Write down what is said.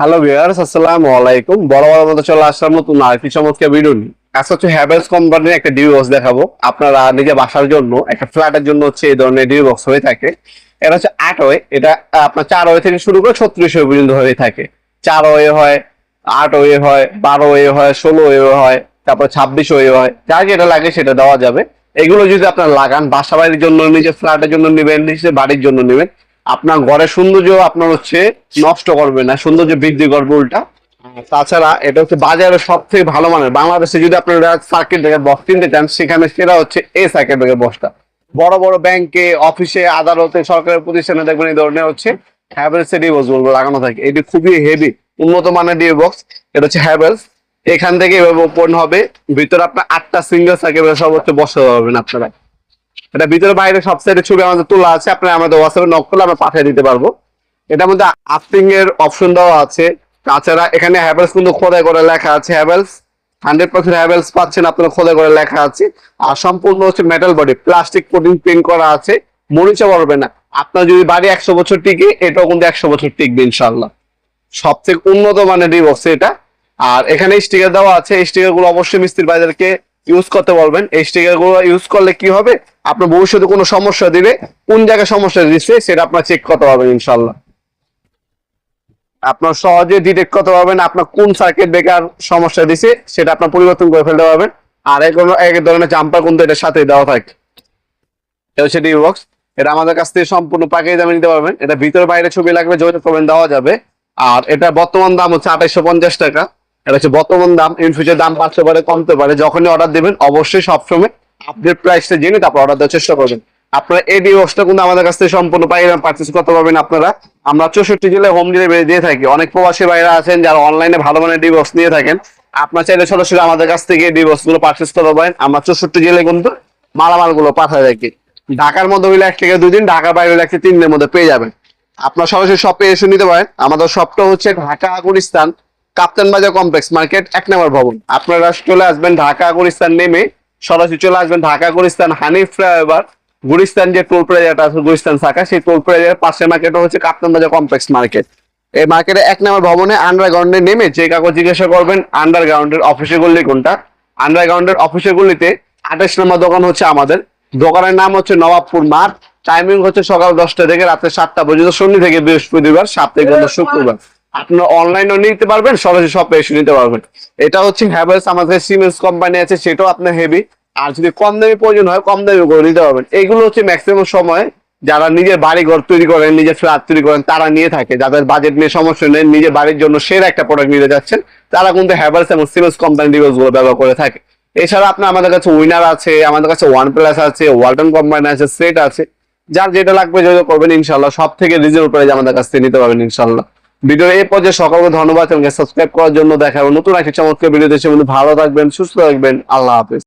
Hello viewers, আসসালামু আলাইকুম। বরাবর মতো চলে আসলাম নতুন আরেকটি চমৎকার ভিডিও নিয়ে। আজকে হচ্ছে হ্যাভেলস কোম্পানির একটা ডিবি বক্স দেখাবো। আপনারা নিজে বাসার জন্য একটা ফ্ল্যাটের জন্য হচ্ছে এই ধরনের ডিবি বক্স হয়ে থাকে। এটা হচ্ছে 8 ওয়ে, এটা আপনার 4 ওয়ে থেকে শুরু করে 36 ওয়ে পর্যন্ত হয়ে থাকে। 4 ওয়ে হয়, 8 ওয়ে হয়, 12 ওয়ে হয়, 16 ওয়ে হয়, তারপর 26 ওয়ে হয়। যার যেটা লাগে সেটা দেওয়া যাবে। এগুলো যদি আপনার লাগান, বাসা বাড়ির জন্য, নিজের ফ্ল্যাটের জন্য নেবেন, নিজের বাড়ির জন্য নেবেন, আপনার ঘরের সৌন্দর্য আপনার হচ্ছে নষ্ট করবে না, সৌন্দর্য বৃদ্ধি করবে উল্টা। তাছাড়া এটা হচ্ছে বাজারে সব থেকে ভালো মানের। বাংলাদেশে যদি আপনারা সার্কিট ব্রেকার বক্স কিনতে চান, সেখানে সেটা হচ্ছে এই সার্কিট ব্রেকার বক্সটা। বড় বড় ব্যাংকে, অফিসে, আদালতে, সরকারি প্রতিষ্ঠানে দেখবেন এই ধরনের হচ্ছে হ্যাভেলস এর ডিবক্স গুলো লাগানো থাকে। এটি খুবই হেভি, উন্নত মানের ডিবি বক্স। এটা হচ্ছে হ্যাভেলস। এখান থেকে এভাবে ওপেন হবে। ভিতরে আপনার 8টা সিঙ্গেল সার্কিট ব্রেকার সব হচ্ছে বসাতে পারবেন আপনারা। এটা ভিতরে বাইরে সব সাইডে ছবি আমাদের তোলা আছে, আপনারা আমাদের হোয়াটসঅ্যাপে নক করলে আমরা পাঠিয়ে দিতে পারবো। এটার মধ্যে আর্থিং এর অপশন দেওয়া আছে। তাছাড়া এখানে হ্যাভেলস কিন্তু খোদাই করে লেখা আছে। হ্যাভেলস 100% হ্যাভেলস পাচ্ছেন আপনারা, খোদাই করে লেখা আছে। আর সম্পূর্ণ হচ্ছে metal body, plastic coating paint করা আছে, মরিচা পড়বে না। আপনার যদি বাড়ি 100 বছর টিকে, এটাও কিন্তু 100 বছর টিকবে ইনশাল্লাহ। সবথেকে উন্নত মানের ডিবক্স এটা। আর এখানে স্টিকার দেওয়া আছে, এই স্টিকার গুলো অবশ্যই মিস্ত্রি ভাইদেরকে ইউজ করতে বলবেন। এই স্টিকার গুলো ইউজ করলে কি হবে, আপনার ভবিষ্যতে কোনো সমস্যা দিলে, কোন জায়গায় সমস্যা দিচ্ছে সেটা আপনার চেক করতে পারবেন ইনশাল্লাহ। আপনার সহজে ডিটেক্ট করতে পারবেন আপনার কোন সার্কিট ব্রেকার সমস্যা দিছে, সেটা আপনার পরিবর্তন করে ফেলতে পারবেন। আর এক ধরনের জাম্পার কিন্তু এটার সাথে দেওয়া থাকে। এটা হচ্ছে ডিবি বক্স। এটা আমাদের কাছ থেকে সম্পূর্ণ প্যাকেজ দামে নিতে পারবেন। এটা ভিতরে বাইরে ছবি লাগবে, যোগাযোগ করবেন, দেওয়া যাবে। আর এটা বর্তমান দাম হচ্ছে 2850 টাকা। এটা হচ্ছে বর্তমান দাম। ইন ফিউচার দাম বাড়তে পারে, কমতে পারে। যখনই অর্ডার দিবেন অবশ্যই সবসময় আপডেট প্রাইসটা জেনে তারপর অর্ডার দেওয়ার চেষ্টা করবেন। আপনারা এই ডিবি বক্সটা কিন্তু আমাদের কাছ থেকে সম্পূর্ণ পাইকারি পারচেজ করতে পারবেন আপনারা। আমরা 64 জেলায় হোম ডেলিভারি দিয়ে থাকি। অনেক প্রবাসী ভাইরা আছেন যারা অনলাইনে ভালো মানের ডিবি বক্স নিয়ে থাকেন। আপনার চাইলে সরাসরি আমাদের কাছ থেকে ডিবি বক্স গুলো পারচেজ করতে পারেন। আমরা 64 জেলায় কিন্তু মালামাল গুলো পাঠায় থাকি। ঢাকার মধ্যে হইলে 1 থেকে 2 দিন, ঢাকার বাইরে হইলে 1 থেকে 3 দিনের মধ্যে পেয়ে যাবেন। আপনার সরাসরি শপে এসে নিতে পারেন। আমাদের শপটা হচ্ছে ঢাকা গুলিস্তান কাপ্তান বাজার কমপ্লেক্স মার্কেট 1 নম্বর ভবন। আপনারা চলে আসবেন ঢাকা গুলিস্তান নেমে সরাসরি চলে আসবেন ঢাকা গুলিস্তান হানিফ ফ্লাইওভার, গুলিস্তান যে টোল প্লাজাটা আছে গুলিস্তান শাখা, সেই টোল প্লাজার পাশের মার্কেটটা হচ্ছে কাপ্তান বাজার কমপ্লেক্স মার্কেট। এই মার্কেটে 1 নম্বর ভবনে আন্ডারগ্রাউন্ডে নেমে যে কাগজ জিজ্ঞাসা করবেন আন্ডারগ্রাউন্ডের অফিসের গল্লি কোনটা, আন্ডারগ্রাউন্ডের অফিসের গল্লিতে 28 নম্বর দোকান হচ্ছে আমাদের। দোকানের নাম হচ্ছে নবাবপুর মাঠ। টাইমিং হচ্ছে সকাল 10টা থেকে রাতে 7টা পর্যন্ত, শনি থেকে বৃহস্পতিবার, সাপ্তাহিক বন্ধ শুক্রবার। আপনারা অনলাইনেও নিতে পারবেন, সরাসরি শপে এসে নিতে পারবেন। এটা হচ্ছে হ্যাভেলস, আমাদের সিমেন্স কোম্পানি আছে, সেটাও আপনার হেভি। আর যদি কম দামি প্রয়োজন হয়, কম দামি করে নিতে পারবেন। এইগুলো হচ্ছে ম্যাক্সিমাম সময় যারা নিজের বাড়ি ঘর তৈরি করেন, নিজের ফ্ল্যাট তৈরি করেন, তারা নিয়ে থাকে। যাদের বাজেট নিয়ে সমস্যা নেই, নিজের বাড়ির জন্য সেরা একটা প্রোডাক্ট নিতে যাচ্ছেন, তারা কিন্তু হ্যাভেলস এবং সিমেন্স কোম্পানি ডিভাইস গুলো ব্যবহার করে থাকে। এছাড়া আপনার আমাদের কাছে উইনার আছে, আমাদের কাছে ওয়ান প্লাস আছে, ওয়ালটন কোম্পানি আছে, সেট আছে। যার যেটা লাগবে যোগাযোগ করবেন ইনশাল্লাহ। সব থেকে রিজনেবল প্রাইসে আমাদের কাছ থেকে নিতে পারবেন ইনশাল্লাহ। ভিডিও এই পর্যায়ে সকলকে ধন্যবাদ এবং সাবস্ক্রাইব করার জন্য। দেখা হবে নতুন একটা চমৎকার ভিডিও দেশে। ভালো থাকবেন, সুস্থ থাকবেন। আল্লাহ হাফেজ।